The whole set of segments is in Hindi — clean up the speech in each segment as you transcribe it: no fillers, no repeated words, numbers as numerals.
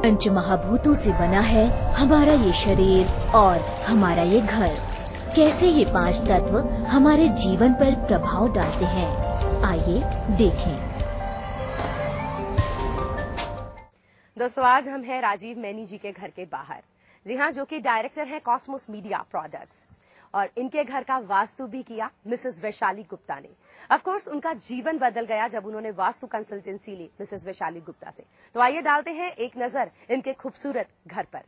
पंच महाभूतों से बना है हमारा ये शरीर और हमारा ये घर। कैसे ये पांच तत्व हमारे जीवन पर प्रभाव डालते हैं, आइए देखें। दोस्तों, आज हम हैं राजीव मैनी जी के घर के बाहर। जी हाँ, जो कि डायरेक्टर हैं कॉस्मोस मीडिया प्रोडक्ट्स, और इनके घर का वास्तु भी किया मिसेस वैशाली गुप्ता ने। ऑफ कोर्स उनका जीवन बदल गया जब उन्होंने वास्तु कंसल्टेंसी ली मिसेस वैशाली गुप्ता से। तो आइए डालते हैं एक नजर इनके खूबसूरत घर पर।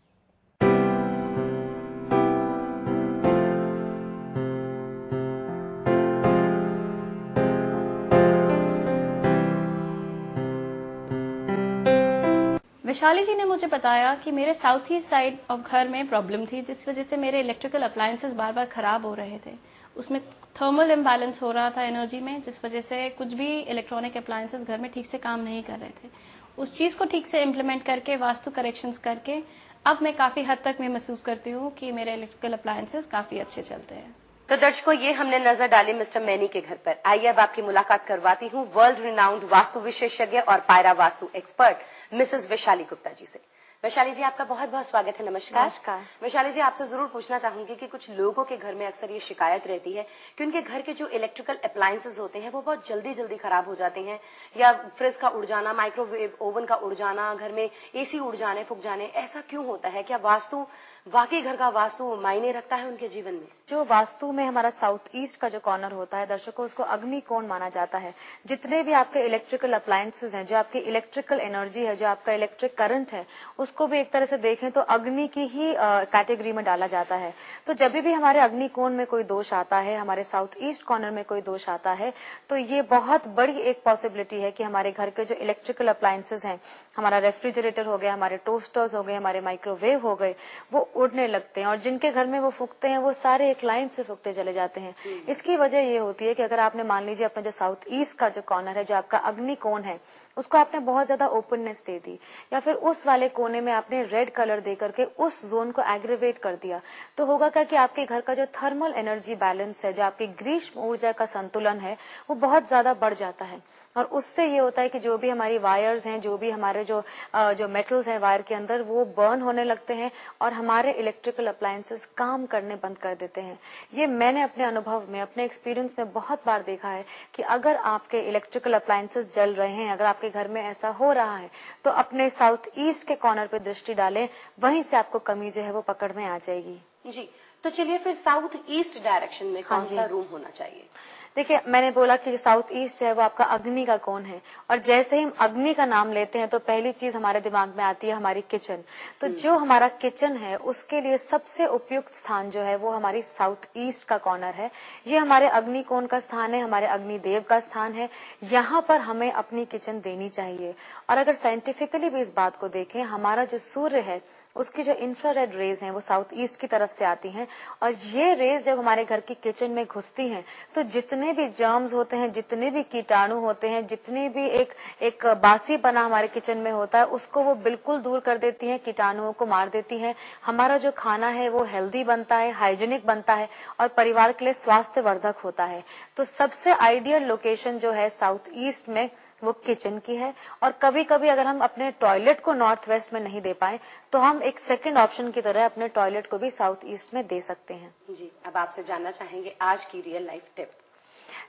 वैशाली जी ने मुझे बताया कि मेरे साउथ ईस्ट साइड ऑफ घर में प्रॉब्लम थी, जिस वजह से मेरे इलेक्ट्रिकल अप्लायंसेस बार बार खराब हो रहे थे। उसमें थर्मल इम्बैलेंस हो रहा था एनर्जी में, जिस वजह से कुछ भी इलेक्ट्रॉनिक अप्लायंसेस घर में ठीक से काम नहीं कर रहे थे। उस चीज को ठीक से इम्प्लीमेंट करके, वास्तु करेक्शंस करके, अब मैं काफी हद तक मैं महसूस करती हूँ कि मेरे इलेक्ट्रिकल अप्लायंसेस काफी अच्छे चलते हैं। तो दर्शकों, ये हमने नजर डाली मिस्टर मैनी के घर पर। आइए अब आपकी मुलाकात करवाती हूँ वर्ल्ड रिनाउंड वास्तु विशेषज्ञ और पायरा वास्तु एक्सपर्ट मिसेस वैशाली गुप्ता जी से। वैशाली जी, आपका बहुत बहुत स्वागत है। नमस्कार। नमस्कार। वैशाली जी, आपसे जरूर पूछना चाहूंगी कि कुछ लोगों के घर में अक्सर ये शिकायत रहती है कि उनके घर के जो इलेक्ट्रिकल अप्लायंसेस होते हैं वो बहुत जल्दी जल्दी खराब हो जाते हैं, या फ्रिज का उड़ जाना, माइक्रोवेव ओवन का उड़ जाना, घर में एसी उड़ जाने, फूक जाने। ऐसा क्यों होता है? क्या वास्तु वाकई घर का वास्तु मायने रखता है उनके जीवन में? जो वास्तु में हमारा साउथ ईस्ट का जो कॉर्नर होता है दर्शकों, उसको अग्नि कोण माना जाता है। जितने भी आपके इलेक्ट्रिकल अप्लायंसेस हैं, जो आपकी इलेक्ट्रिकल एनर्जी है, जो आपका इलेक्ट्रिक करंट है, उसको भी एक तरह से देखें तो अग्नि की ही कैटेगरी में डाला जाता है। तो जब भी हमारे अग्नि कोण में कोई दोष आता है, हमारे साउथ ईस्ट कॉर्नर में कोई दोष आता है, तो ये बहुत बड़ी एक पॉसिबिलिटी है कि हमारे घर के जो इलेक्ट्रिकल अप्लायंसेस हैं, हमारा रेफ्रिजरेटर हो गया, हमारे टोस्टर्स हो गए, हमारे माइक्रोवेव हो गए, वो उड़ने लगते हैं। और जिनके घर में वो फूकते हैं वो सारे एक लाइन से फूकते चले जाते हैं। इसकी वजह ये होती है कि अगर आपने मान लीजिए अपना जो साउथ ईस्ट का जो कॉर्नर है, जो आपका अग्नि कोण है, उसको आपने बहुत ज्यादा ओपननेस दे दी, या फिर उस वाले कोने में आपने रेड कलर दे करके उस जोन को एग्रीवेट कर दिया, तो होगा क्या कि आपके घर का जो थर्मल एनर्जी बैलेंस है, जो आपकी ग्रीष्म ऊर्जा का संतुलन है, वो बहुत ज्यादा बढ़ जाता है। और उससे ये होता है कि जो भी हमारी वायर्स हैं, जो भी हमारे जो मेटल्स हैं वायर के अंदर, वो बर्न होने लगते हैं और हमारे इलेक्ट्रिकल अप्लायंसेस काम करने बंद कर देते हैं। ये मैंने अपने अनुभव में, अपने एक्सपीरियंस में बहुत बार देखा है कि अगर आपके इलेक्ट्रिकल अप्लायंसेस जल रहे हैं, अगर आपके घर में ऐसा हो रहा है, तो अपने साउथ ईस्ट के कॉर्नर पे दृष्टि डालें, वहीं से आपको कमी जो है वो पकड़ में आ जाएगी। जी, तो चलिए फिर साउथ ईस्ट डायरेक्शन में कौन सा रूम होना चाहिए? देखिए, मैंने बोला कि साउथ ईस्ट है वो आपका अग्नि का कोण है, और जैसे ही हम अग्नि का नाम लेते हैं तो पहली चीज हमारे दिमाग में आती है हमारी किचन। तो जो हमारा किचन है उसके लिए सबसे उपयुक्त स्थान जो है वो हमारी साउथ ईस्ट का कॉर्नर है। ये हमारे अग्नि कोण का स्थान है, हमारे अग्निदेव का स्थान है। यहाँ पर हमें अपनी किचन देनी चाहिए। और अगर साइंटिफिकली भी इस बात को देखें, हमारा जो सूर्य है उसकी जो इंफ्रारेड रेज हैं वो साउथ ईस्ट की तरफ से आती हैं, और ये रेज जब हमारे घर की किचन में घुसती हैं तो जितने भी जर्म्स होते हैं, जितने भी कीटाणु होते हैं, जितने भी एक बासी बना हमारे किचन में होता है, उसको वो बिल्कुल दूर कर देती हैं, कीटाणुओं को मार देती हैं। हमारा जो खाना है वो हेल्दी बनता है, हाइजीनिक बनता है, और परिवार के लिए स्वास्थ्यवर्धक होता है। तो सबसे आइडियल लोकेशन जो है साउथ ईस्ट में वो किचन की है। और कभी कभी अगर हम अपने टॉयलेट को नॉर्थ वेस्ट में नहीं दे पाए, तो हम एक सेकंड ऑप्शन की तरह अपने टॉयलेट को भी साउथ ईस्ट में दे सकते हैं। जी, अब आपसे जानना चाहेंगे आज की रियल लाइफ टिप।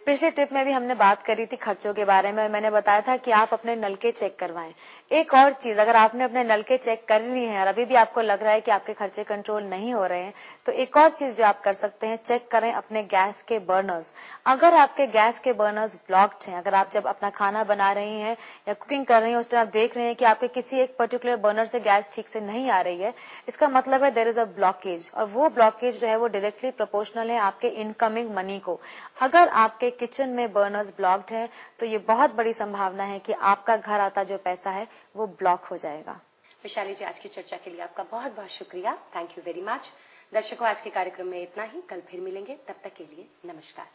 पिछले टिप में भी हमने बात करी थी खर्चों के बारे में, और मैंने बताया था कि आप अपने नलके चेक करवाएं। एक और चीज, अगर आपने अपने नलके चेक कर लिए हैं और अभी भी आपको लग रहा है कि आपके खर्चे कंट्रोल नहीं हो रहे हैं, तो एक और चीज जो आप कर सकते हैं, चेक करें अपने गैस के बर्नर्स। अगर आपके गैस के बर्नर्स ब्लॉक्ड हैं, अगर आप जब अपना खाना बना रही हैं या कुकिंग कर रही हैं, उस टाइम आप देख रहे हैं कि आपके किसी एक पर्टिकुलर बर्नर से गैस ठीक से नहीं आ रही है, इसका मतलब है देयर इज अ ब्लॉकेज। और वो ब्लॉकेज जो है वो डायरेक्टली प्रोपोर्शनल है आपके इनकमिंग मनी को। अगर आपके किचन में बर्नर्स ब्लॉक्ड है तो ये बहुत बड़ी संभावना है कि आपका घर आता जो पैसा है वो ब्लॉक हो जाएगा। वैशाली जी, आज की चर्चा के लिए आपका बहुत बहुत शुक्रिया। Thank you very much. दर्शकों, आज के कार्यक्रम में इतना ही। कल फिर मिलेंगे, तब तक के लिए नमस्कार।